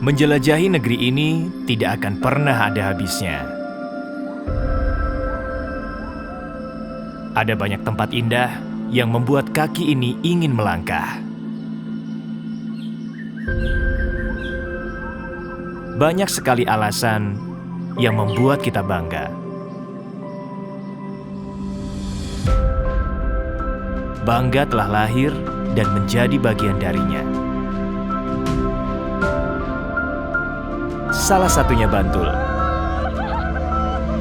Menjelajahi negeri ini tidak akan pernah ada habisnya. Ada banyak tempat indah yang membuat kaki ini ingin melangkah. Banyak sekali alasan yang membuat kita bangga. Bangga telah lahir dan menjadi bagian darinya. Salah satunya Bantul,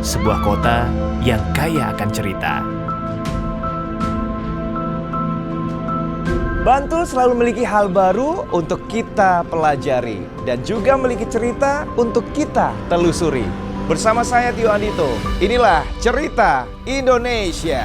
sebuah kota yang kaya akan cerita. Bantul selalu memiliki hal baru untuk kita pelajari dan juga memiliki cerita untuk kita telusuri. Bersama saya Tio Andito, inilah Cerita Indonesia.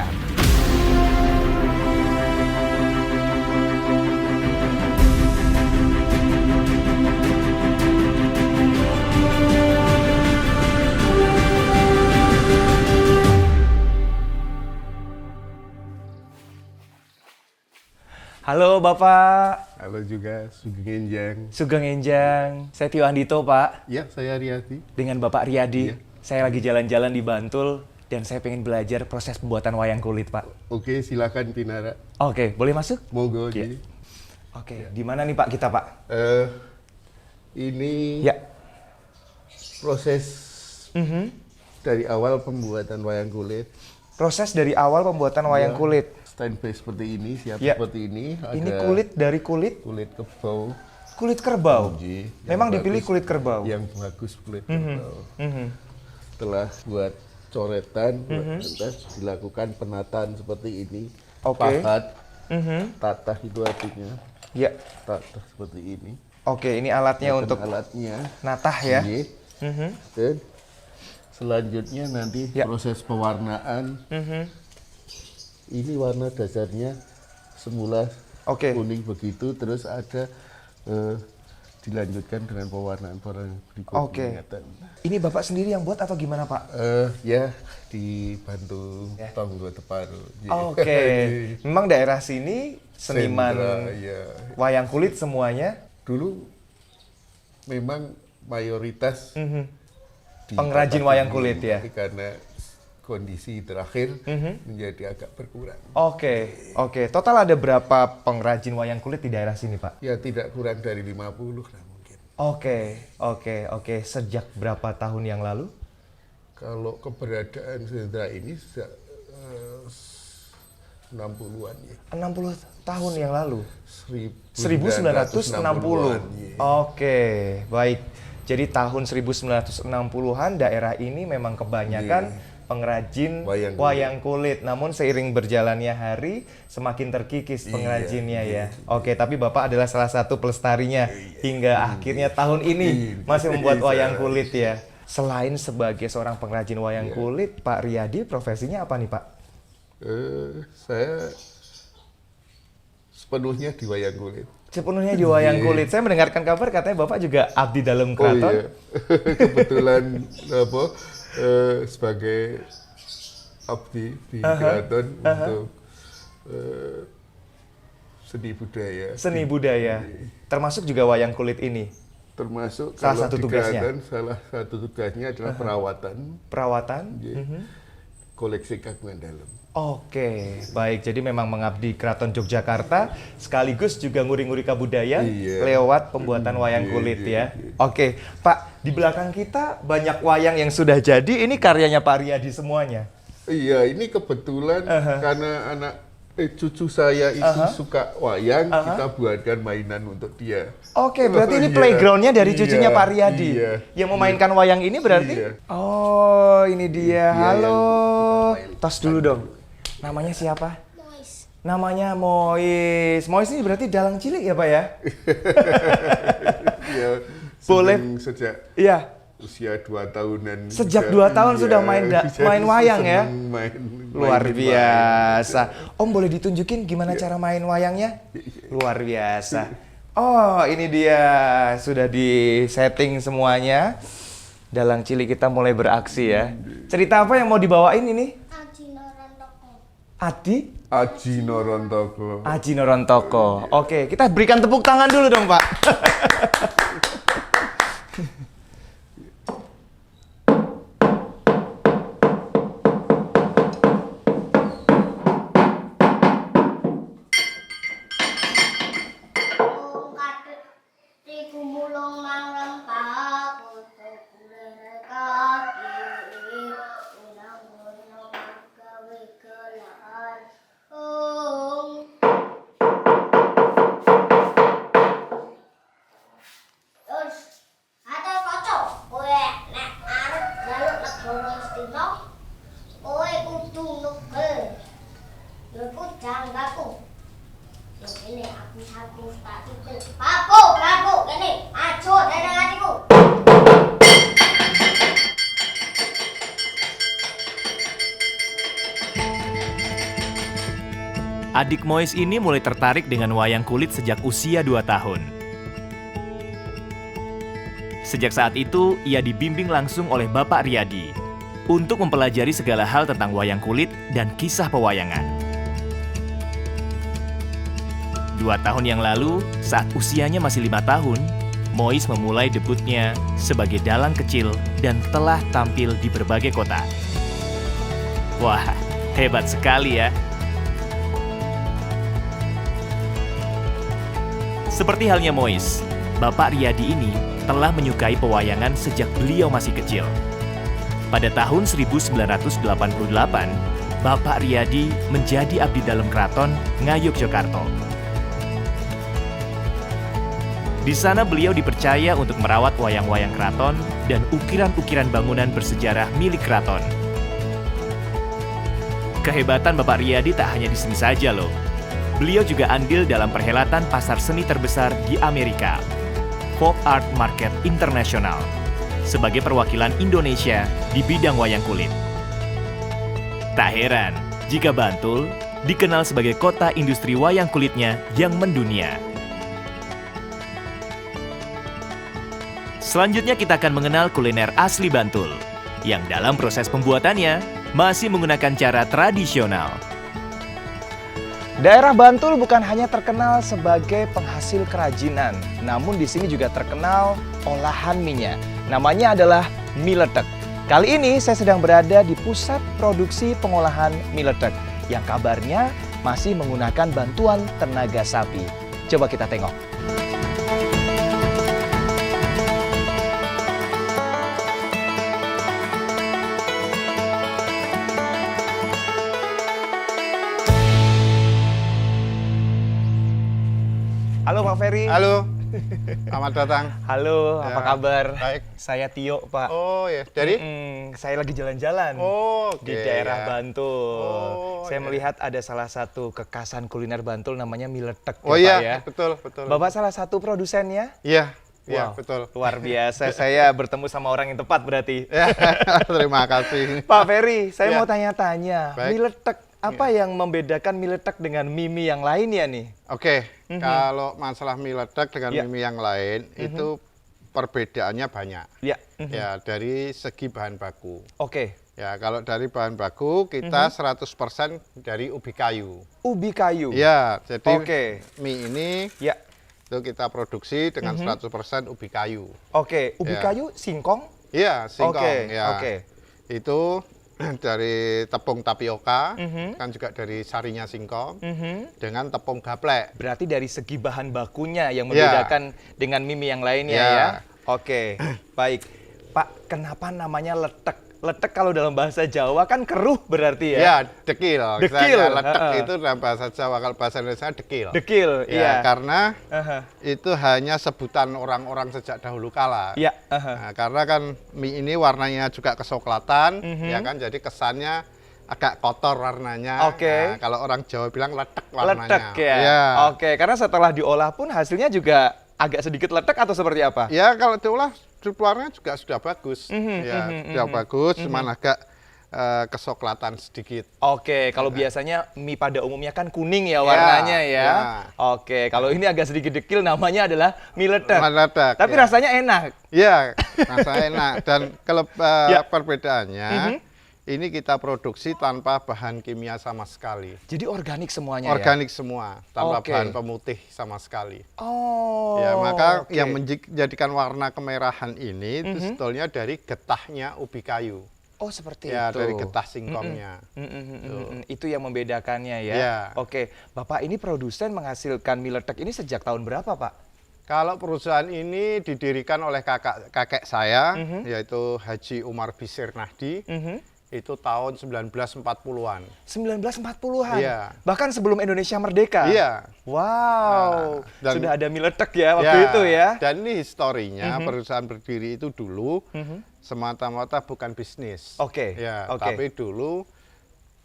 Halo Bapak. Halo juga, Sugeng Enjang. Sugeng Enjang. Saya Tio Andito, Pak. Ya, saya Riyadi. Dengan Bapak Riyadi. Iya. Saya lagi jalan-jalan di Bantul dan saya pengen belajar proses pembuatan wayang kulit, Pak. Oke, silakan Pinara. Oke, boleh masuk? Monggo. Iya. Ji. Oke, di mana nih Pak kita, Pak? Ini Ya. proses dari awal pembuatan wayang kulit. Proses dari awal pembuatan wayang Ya, kulit. Standby seperti ini, siap Ya. seperti ini. Ini Ada kulit dari kulit kulit kerbau. kulit kerbau. Ji, yang Memang bagus, dipilih kulit kerbau. Yang bagus kulit kerbau. Mhm. Setelah buat coretan, lantas dilakukan penataan seperti ini. Oke. Pahat, Mhm. tatah itu artinya. Ya. Tatah seperti ini. Oke, ini alatnya Bukan untuk alatnya. natah ya. Iya. Mhm. Dan selanjutnya nanti Ya. proses pewarnaan. Mhm. Ini warna dasarnya semula Oke. kuning begitu, terus ada dilanjutkan dengan pewarnaan berikutnya. Oke. Ini Bapak sendiri yang buat atau gimana, Pak? Ya, dibantu Ya. Tonggo Teparu. Oke. Memang daerah sini seniman Sendra, ya. wayang kulit semuanya Dulu memang mayoritas di pengrajin tempat wayang ini, kulit ya. tapi karena kondisi terakhir menjadi agak berkurang. Oke, oke. Total ada berapa pengrajin wayang kulit di daerah sini, Pak? Ya tidak kurang dari 50 lah mungkin. Oke. Sejak berapa tahun yang lalu? Kalau keberadaan Sendra ini sejak 60-an ya. 60 tahun yang lalu. 1960-an. 1960. Ya. Oke, baik. Jadi tahun 1960-an daerah ini memang kebanyakan pengrajin Wayang kulit. wayang kulit. Namun seiring berjalannya hari semakin terkikis pengrajinnya ya. Oke, tapi Bapak adalah salah satu pelestarinya hingga akhirnya tahun ini masih membuat wayang kulit ya. Selain sebagai seorang pengrajin wayang kulit, Pak Riyadi profesinya apa nih Pak? Saya sepenuhnya di wayang kulit. Sepenuhnya di wayang kulit. Saya mendengarkan kabar katanya Bapak juga abdi dalam keraton. Oh iya, kebetulan sebagai abdi di keraton untuk seni budaya. Seni budaya. Termasuk juga wayang kulit ini. Termasuk Salah kalau satu di tugasnya. keraton, salah satu tugasnya adalah perawatan Perawatan. koleksi kagungan dalam. Oke, baik. Jadi memang mengabdi Keraton Yogyakarta sekaligus juga nguri-nguri kabudaya lewat pembuatan wayang kulit ya. Oke, Pak, di belakang kita banyak wayang yang sudah jadi. Ini karyanya Pak Riyadi semuanya. Iya, ini kebetulan karena cucu saya itu suka wayang, kita buatkan mainan untuk dia. Oke, berarti ini Iya. playgroundnya dari cucunya Iya, Pak Riyadi. iya. Yang memainkan wayang ini berarti? Iya. Oh, ini dia. Dia Halo. yang Tos dulu dong. Namanya siapa? Mois. Namanya Mois. Mois ini berarti dalang cilik ya, Pak ya? Ya, Boleh. sejak Iya. usia 2 tahunan. Sejak 2 tahun sudah main main wayang ya? Luar main biasa. Om boleh ditunjukin gimana cara main wayangnya? Luar biasa. Oh, ini dia. Sudah di setting semuanya. Dalang cilik kita mulai beraksi ya. Cerita apa yang mau dibawain ini? Aji Norantoko. Adi? Aji Norontoko. Aji Norontoko. Oke, kita berikan tepuk tangan dulu dong, Pak. Jangan baku. Ini aku satu tak titel. Baku, gini. Aco, dadang hatiku. Adik Mois ini mulai tertarik dengan wayang kulit sejak usia 2 tahun. Sejak saat itu, ia dibimbing langsung oleh Bapak Riyadi untuk mempelajari segala hal tentang wayang kulit dan kisah pewayangan. 2 tahun yang lalu, saat usianya masih 5 tahun, Mois memulai debutnya sebagai dalang kecil dan telah tampil di berbagai kota. Wah, hebat sekali ya! Seperti halnya Mois, Bapak Riyadi ini telah menyukai pewayangan sejak beliau masih kecil. Pada tahun 1988, Bapak Riyadi menjadi abdi dalam keraton Ngayogyakarta. Di sana beliau dipercaya untuk merawat wayang-wayang keraton dan ukiran-ukiran bangunan bersejarah milik keraton. Kehebatan Bapak Riyadi tak hanya di sini saja loh. Beliau juga andil dalam perhelatan pasar seni terbesar di Amerika, Folk Art Market International, sebagai perwakilan Indonesia di bidang wayang kulit. Tak heran jika Bantul dikenal sebagai kota industri wayang kulitnya yang mendunia. Selanjutnya kita akan mengenal kuliner asli Bantul, yang dalam proses pembuatannya masih menggunakan cara tradisional. Daerah Bantul bukan hanya terkenal sebagai penghasil kerajinan, namun di sini juga terkenal olahan mie-nya. Namanya adalah mie letek. Kali ini saya sedang berada di pusat produksi pengolahan mie letek yang kabarnya masih menggunakan bantuan tenaga sapi. Coba kita tengok. Halo Pak Ferry. Halo, selamat datang. Halo, Ya, apa kabar? baik. Saya Tio, Pak. Oh ya, dari? Saya lagi jalan-jalan Oh, di oke, daerah ya. Bantul. Oh, Saya ya. melihat ada salah satu kekasan kuliner Bantul namanya mie letek, Oh ya, Pak, iya, ya. betul. Bapak salah satu produsennya? Iya, iya Wow, betul. Luar biasa, saya bertemu sama orang yang tepat berarti. Ya, terima kasih. Pak Ferry, saya Ya. mau tanya-tanya, Baik. mie letek, apa yang membedakan mie letek dengan mie-mie yang lainnya nih? Oke, kalau masalah mie letek dengan Ya. mie yang lain itu perbedaannya banyak. Ya, Ya, dari segi bahan baku. oke. Ya, kalau dari bahan baku kita 100% dari ubi kayu. Ubi kayu. Ya, jadi Oke. mie ini Ya, itu kita produksi dengan 100% ubi kayu. oke. Ubi Ya. kayu, singkong. Iya, singkong. Oke, Ya. oke. Itu dari tepung tapioka, Mhm. kan juga dari sarinya singkong, Mhm. dengan tepung gaplek. Berarti dari segi bahan bakunya yang Ya. membedakan dengan mie yang lainnya Ya. ya. Oke, baik. Pak, kenapa namanya letek? Letek kalau dalam bahasa Jawa kan keruh berarti ya? Ya, dekil. Dekil, Misalnya letek heeh. itu dalam bahasa Jawa, kalau bahasa Indonesia dekil. Dekil, Ya, iya. karena Aha. itu hanya sebutan orang-orang sejak dahulu kala. Iya, aha. Nah, karena kan mie ini warnanya juga kesoklatan, Mhm. ya kan, jadi kesannya agak kotor warnanya. Oke. Nah, kalau orang Jawa bilang letek warnanya. Letek ya? Ya. Oke, karena setelah diolah pun hasilnya juga agak sedikit letek atau seperti apa? Ya, kalau diolah luarnya juga sudah bagus. Ya, sudah bagus, cuman agak kesoklatan sedikit. Oke, kalau biasanya mie pada umumnya kan kuning ya warnanya ya. ya. Oke, kalau ini agak sedikit dekil namanya adalah mie letek. Mie letek, Tapi ya. rasanya enak. Ya, rasanya enak. Dan kalau Ya. perbedaannya, ini kita produksi tanpa bahan kimia sama sekali. Jadi organik semuanya ya? Organik semua, tanpa Oke. bahan pemutih sama sekali. Oh. Ya, maka oke. yang menjadikan warna kemerahan ini itu sebetulnya dari getahnya ubi kayu. Oh, seperti Ya, itu. dari getah singkongnya. Itu yang membedakannya ya. Ya. Oke, Bapak ini produsen menghasilkan mie letek ini sejak tahun berapa, Pak? Kalau perusahaan ini didirikan oleh kakek saya, yaitu Haji Umar Bisir Nahdi, itu tahun 1940-an. 1940-an. Iya. Bahkan sebelum Indonesia merdeka. Iya. Wow. Nah, dan- Sudah ada mie letek ya waktu itu ya. Dan ini historinya perusahaan berdiri itu dulu semata-mata bukan bisnis. Oke, Ya, oke. tapi dulu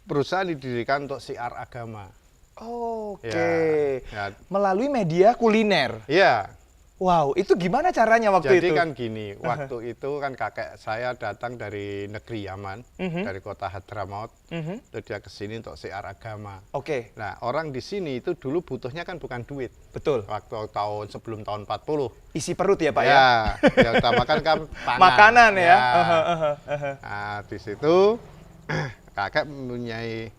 perusahaan didirikan untuk siar agama. Oke. Ya. Melalui media kuliner. Iya. Wow, itu gimana caranya waktu Jadi itu? kan gini, waktu itu kan kakek saya datang dari negeri Yaman, dari kota Hadramaut, terus dia ke sini untuk syiar agama. Oke, Nah, orang di sini itu dulu butuhnya kan bukan duit. betul. Waktu sebelum tahun 40. Isi perut ya Pak ya? Ya utamakan kan pangan. Makanan ya? Nah, di situ kakek mempunyai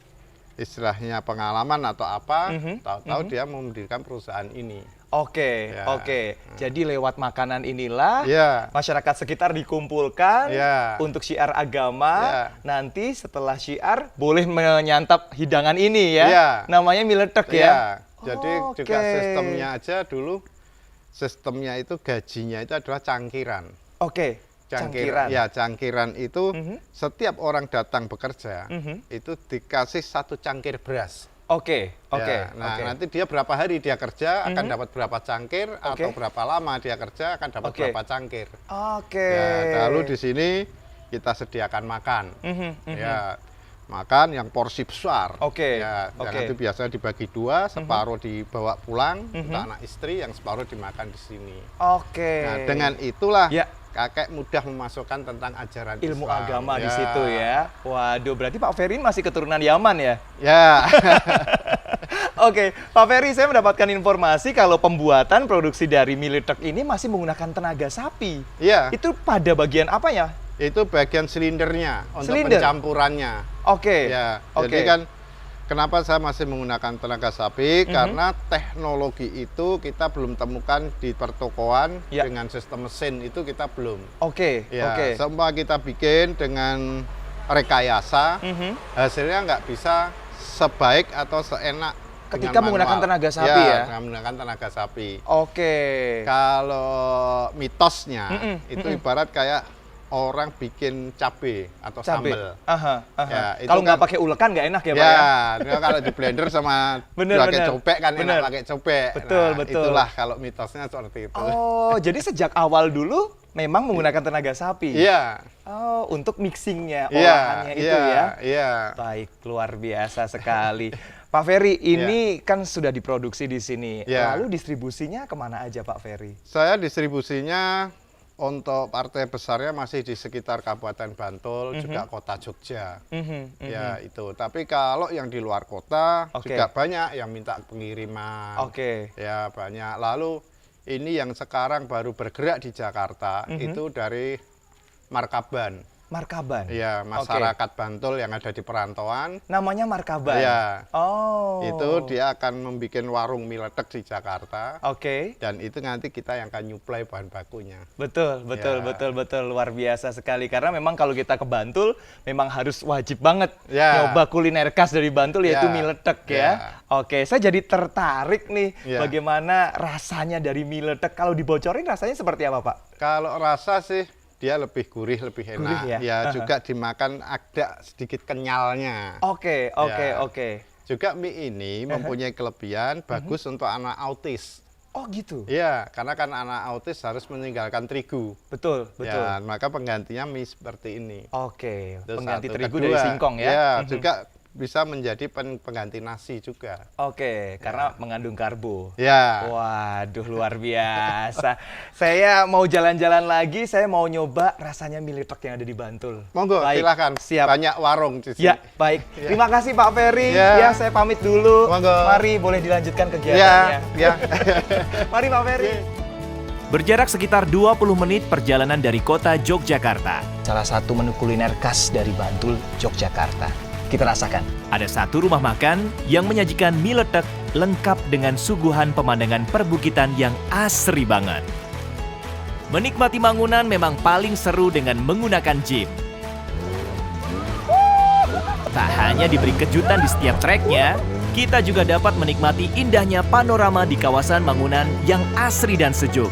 istilahnya pengalaman atau apa, tahu-tahu dia mau mendirikan perusahaan ini. Oke, Ya. oke. Jadi lewat makanan inilah Ya. masyarakat sekitar dikumpulkan Ya. untuk syiar agama. Ya. Nanti setelah syiar boleh menyantap hidangan ini ya. Ya. Namanya mie letek ya. Jadi Oke. juga sistemnya aja dulu, sistemnya itu gajinya itu adalah cangkiran. Oke. Cangkiran. Ya, cangkiran itu setiap orang datang bekerja itu dikasih 1 cangkir beras. Oke, oke. Ya, nah, oke. nanti dia berapa hari dia kerja akan dapat berapa cangkir, atau berapa lama dia kerja akan dapat Oke. berapa cangkir. Oke. Ya, lalu di sini kita sediakan makan. Ya, makan yang porsi besar. Oke, Ya, oke. yang nanti biasanya dibagi 2, separuh dibawa pulang untuk anak istri, yang separuh dimakan di sini. Oke. Nah, dengan itulah Ya. kakek mudah memasukkan tentang ajaran Ilmu Islam. agama di situ ya. Waduh, berarti Pak Ferry masih keturunan Yaman ya? Ya. Oke, Pak Ferry, saya mendapatkan informasi kalau pembuatan produksi dari mie letek ini masih menggunakan tenaga sapi. Iya. Itu pada bagian apa ya? Itu bagian silindernya untuk Silinder? pencampurannya. Oke. Ya, Oke. jadi kan kenapa saya masih menggunakan tenaga sapi? Karena teknologi itu kita belum temukan di pertokoan Ya. dengan sistem mesin itu kita belum. Oke, Ya, oke. semua kita bikin dengan rekayasa, hasilnya nggak bisa sebaik atau seenak Ketika dengan menggunakan manual. tenaga sapi ya? Dengan menggunakan tenaga sapi. Oke. Kalau mitosnya itu ibarat kayak orang bikin cabe atau Cabe. sambal. Aha, aha. Ya, itu Kalau nggak kan- pakai ulekan nggak enak ya, Pak ya? Ya, dia kalau di blender sama Bener, pakai bener. cobek kan Bener. enak pakai cobek. Betul, Nah, betul. Itulah kalau mitosnya seperti itu. Oh, jadi sejak awal dulu memang menggunakan tenaga sapi? Iya. Oh, untuk mixingnya, Iya, olahannya itu iya, ya? Iya. Baik, luar biasa sekali. Pak Ferry, ini kan sudah diproduksi di sini. Ya. Lalu distribusinya kemana aja, Pak Ferry? Saya distribusinya untuk partai besarnya masih di sekitar Kabupaten Bantul, juga Kota Jogja. Ya, itu. Tapi kalau yang di luar kota Oke. juga banyak yang minta pengiriman. Oke. Ya, banyak. Lalu ini yang sekarang baru bergerak di Jakarta itu dari Markaban. Markaban? Ya, masyarakat Bantul yang ada di perantauan. Namanya Markaban? Ya. Oh. Itu dia akan membuat warung mie letek di Jakarta. Oke. Dan itu nanti kita yang akan nyuplai bahan bakunya. Betul, betul, Ya. betul, betul. Luar biasa sekali. Karena memang kalau kita ke Bantul, memang harus wajib banget Ya. nyoba kuliner khas dari Bantul, yaitu Ya. mie letek ya. Ya. Oke, saya jadi tertarik nih Ya. bagaimana rasanya dari mie letek. Kalau dibocorin rasanya seperti apa, Pak? Kalau rasa sih dia lebih gurih, lebih enak. Gurih ya? Juga dimakan ada sedikit kenyalnya. Oke, oke, Ya. oke. Juga mie ini mempunyai kelebihan bagus untuk anak autis. Oh gitu? Iya, karena kan anak autis harus meninggalkan terigu. Betul, betul. Ya, maka penggantinya mie seperti ini. Oke, Itu pengganti satu. terigu Kedua, dari singkong ya? Ya, juga bisa menjadi pengganti nasi juga. Oke, karena mengandung karbo. Ya. Waduh, luar biasa. Saya mau jalan-jalan lagi, saya mau nyoba rasanya mie letek yang ada di Bantul. Monggo, Baik, silakan. Siap. Banyak warung di sini. Ya, baik. Terima kasih Pak Ferry. Ya. Ya, saya pamit dulu. Monggo. Mari, boleh dilanjutkan Ya, kegiatannya. ya. Mari Pak Ferry. Berjarak sekitar 20 menit perjalanan dari kota Yogyakarta. Salah satu menu kuliner khas dari Bantul, Yogyakarta. Kita rasakan. Ada satu rumah makan yang menyajikan mie letek lengkap dengan suguhan pemandangan perbukitan yang asri banget. Menikmati Mangunan memang paling seru dengan menggunakan jeep. Tak hanya diberi kejutan di setiap treknya, kita juga dapat menikmati indahnya panorama di kawasan Mangunan yang asri dan sejuk.